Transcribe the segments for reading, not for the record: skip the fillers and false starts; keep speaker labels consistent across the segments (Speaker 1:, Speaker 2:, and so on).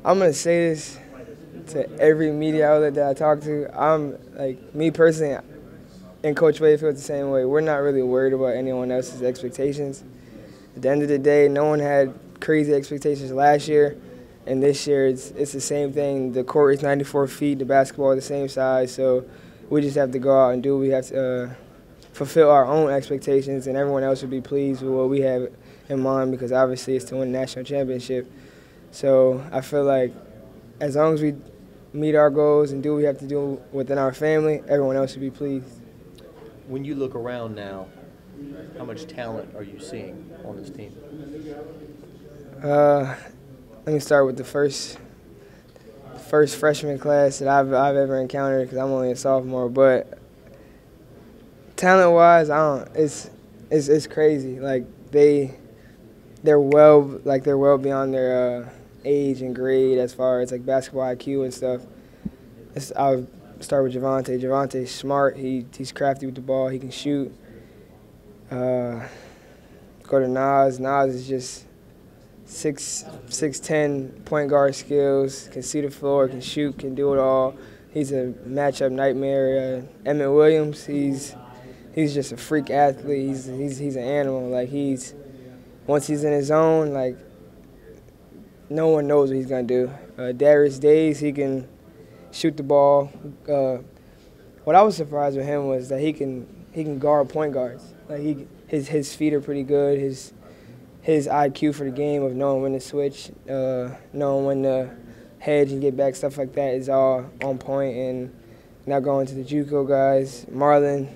Speaker 1: I'm gonna say this to every media outlet that I talk to. I'm like me personally, and Coach Wade feels the same way. We're not really worried about anyone else's expectations. At the end of the day, no one had crazy expectations last year, and this year it's the same thing. The court is 94 feet, the basketball is the same size, so we just have to go out and do what we have to fulfill our own expectations, and everyone else will be pleased with what we have in mind because obviously it's to win the national championship. So I feel like as long as we meet our goals and do what we have to do within our family, everyone else should be pleased.
Speaker 2: When you look around now, how much talent are you seeing on this team?
Speaker 1: Let me start with the first freshman class that I've ever encountered because I'm only a sophomore. But talent-wise, it's crazy. Like they're well beyond their age and grade as far as like basketball IQ and stuff. I'll start with Javonte. Javonte's smart. He's crafty with the ball. He can shoot. Go to Nas. Nas is just 6'10", point guard skills. Can see the floor. Can shoot. Can do it all. He's a matchup nightmare. Emmett Williams. He's just a freak athlete. He's an animal. Like once he's in his zone, like no one knows what he's gonna do. Darius Days, he can shoot the ball. What I was surprised with him was that he can guard point guards. Like his feet are pretty good. His IQ for the game of knowing when to switch, knowing when to hedge and get back, stuff like that is all on point. And now going to the JUCO guys, Marlon.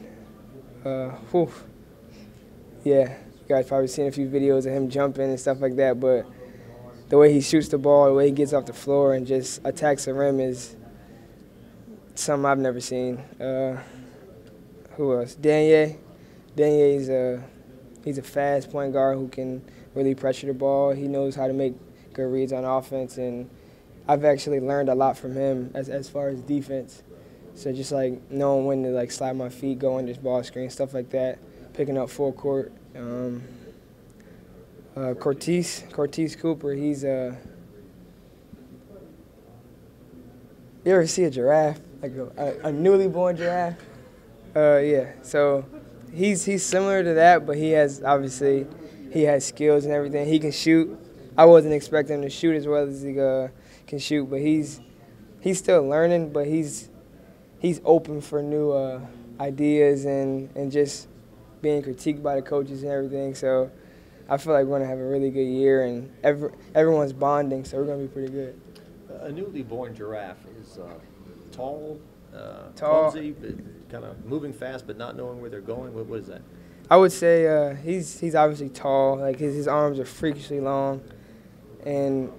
Speaker 1: Yeah, you guys probably seen a few videos of him jumping and stuff like that, but the way he shoots the ball, the way he gets off the floor and just attacks the rim is something I've never seen. Who else? Danye. He's a fast point guard who can really pressure the ball. He knows how to make good reads on offense, and I've actually learned a lot from him as far as defense. So just like knowing when to like slide my feet, go under this ball screen, stuff like that, picking up full court. Cortez Cooper, he's you ever see a giraffe, like a newly born giraffe? Yeah, so he's similar to that, but he has skills and everything. He can shoot. I wasn't expecting him to shoot as well as he can shoot, but he's still learning, but he's open for new ideas and just being critiqued by the coaches and everything. So I feel like we're going to have a really good year, and everyone's bonding, so we're going to be pretty good.
Speaker 2: A newly born giraffe is tall, clumsy, kind of moving fast but not knowing where they're going. What is that?
Speaker 1: I would say he's obviously tall. Like his arms are freakishly long, and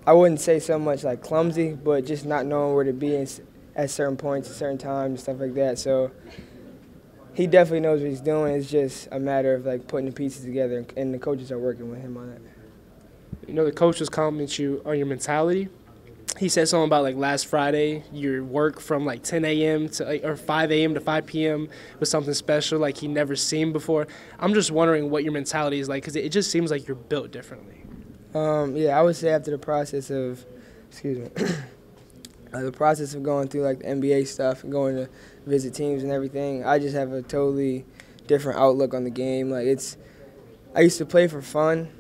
Speaker 1: I wouldn't say so much like clumsy, but just not knowing where to be at certain points, at certain times, and stuff like that. So he definitely knows what he's doing. It's just a matter of like putting the pieces together, and the coaches are working with him on that.
Speaker 3: You know, the coaches compliment you on your mentality. He said something about like last Friday, your work from like 10 a.m. to or 5 a.m. to 5 p.m. was something special like he never seen before. I'm just wondering what your mentality is like because it just seems like you're built differently.
Speaker 1: Yeah, I would say after the process of, the process of going through like the NBA stuff and going to visit teams and everything, I just have a totally different outlook on the game. Like I used to play for fun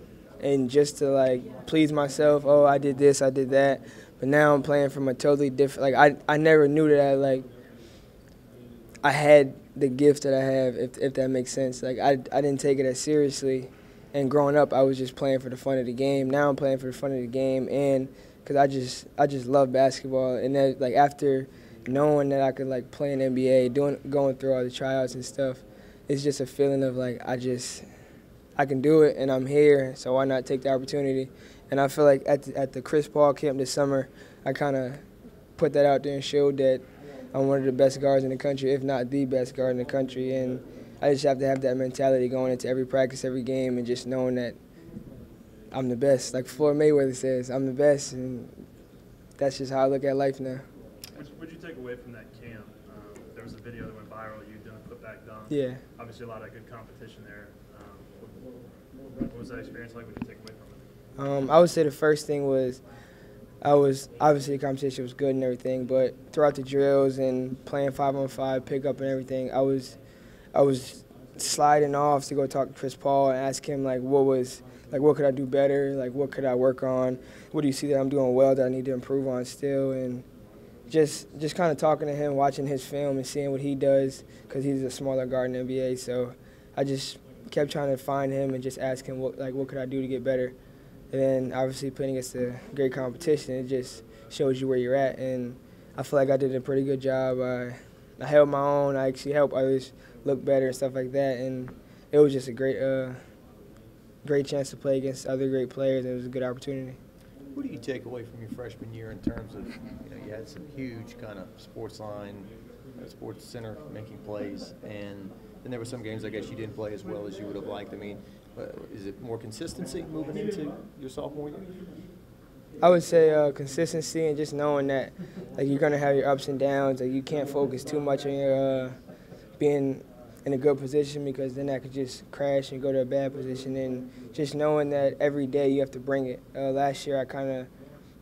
Speaker 1: and just to like please myself. Oh, I did this, I did that. But now I'm playing from a totally different. Like I never knew that I had the gift that I have, if that makes sense. Like I didn't take it as seriously, and growing up I was just playing for the fun of the game. Now I'm playing for the fun of the game, and because I just love basketball. And then like after knowing that I could like play in NBA, going through all the tryouts and stuff, it's just a feeling of like I can do it and I'm here, so why not take the opportunity? And I feel like at the Chris Paul camp this summer, I kind of put that out there and showed that I'm one of the best guards in the country, if not the best guard in the country. And I just have to have that mentality going into every practice, every game, and just knowing that I'm the best. Like Floyd Mayweather says, I'm the best, and that's just how I look at life now.
Speaker 4: What did you take away from that camp? There was a video that went viral. You did a put-back dunk.
Speaker 1: Yeah.
Speaker 4: Obviously, a lot of good competition there. What was that experience like? What did you take away from it?
Speaker 1: I would say the first thing was obviously the competition was good and everything, but throughout the drills and playing 5-on-5, pickup and everything, I was sliding off to go talk to Chris Paul and ask him what could I do better, like what could I work on, what do you see that I'm doing well that I need to improve on still, and just kind of talking to him, watching his film and seeing what he does, because he's a smaller guard in the NBA. So I just kept trying to find him and just ask him what could I do to get better. And then obviously playing against a great competition, it just shows you where you're at. And I feel like I did a pretty good job. I held my own. I actually helped others look better and stuff like that. And it was just a great chance to play against other great players. It was a good opportunity.
Speaker 2: What do you take away from your freshman year in terms of, you had some huge kind of sports line, sports center making plays, and then there were some games I guess you didn't play as well as you would have liked. I mean, is it more consistency moving into your sophomore year?
Speaker 1: I would say consistency and just knowing that you're going to have your ups and downs. You can't focus too much on your being in a good position, because then that could just crash and go to a bad position. And just knowing that every day you have to bring it. Last year I kind of,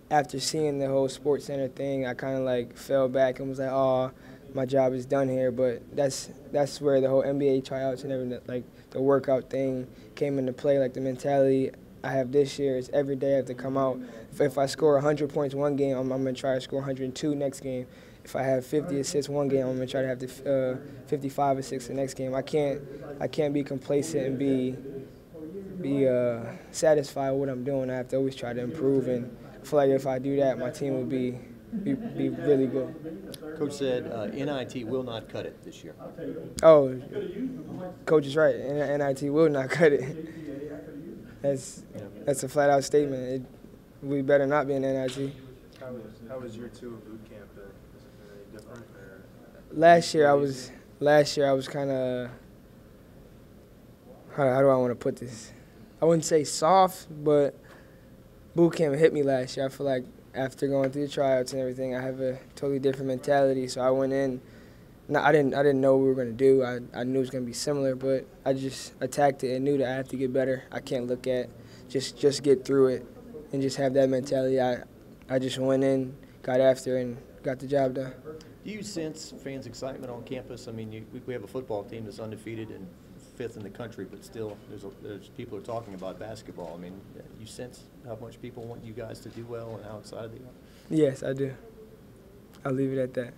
Speaker 1: after seeing the whole Sports Center thing, I kind of fell back and was like, oh, my job is done here. But that's where the whole NBA tryouts and everything, the workout thing came into play. The mentality I have this year is every day I have to come out. If I score 100 points one game, I'm going to try to score 102 next game. If I have 50 assists one game, I'm going to try to have 55 assists the next game. I can't be complacent and be satisfied with what I'm doing. I have to always try to improve, and I feel like if I do that, my team will be really good.
Speaker 2: Coach said NIT will not cut it this year.
Speaker 1: Oh, Coach is right. NIT will not cut it. That's a flat-out statement. We better not be in NIT.
Speaker 4: How was year 2 of boot camp? Is it any different? Or
Speaker 1: last year I was kind of, how do I want to put this? I wouldn't say soft, but boot camp hit me last year. I feel like after going through the tryouts and everything, I have a totally different mentality. So I went in. I didn't know what we were going to do. I knew it was going to be similar, but I just attacked it and knew that I have to get better. I can't look at just get through it and just have that mentality. I just went in, got after, and got the job done.
Speaker 2: Do you sense fans' excitement on campus? I mean, we have a football team that's undefeated and 5th in the country, but still there's people are talking about basketball. I mean, you sense how much people want you guys to do well and how excited they are?
Speaker 1: Yes, I do. I'll leave it at that.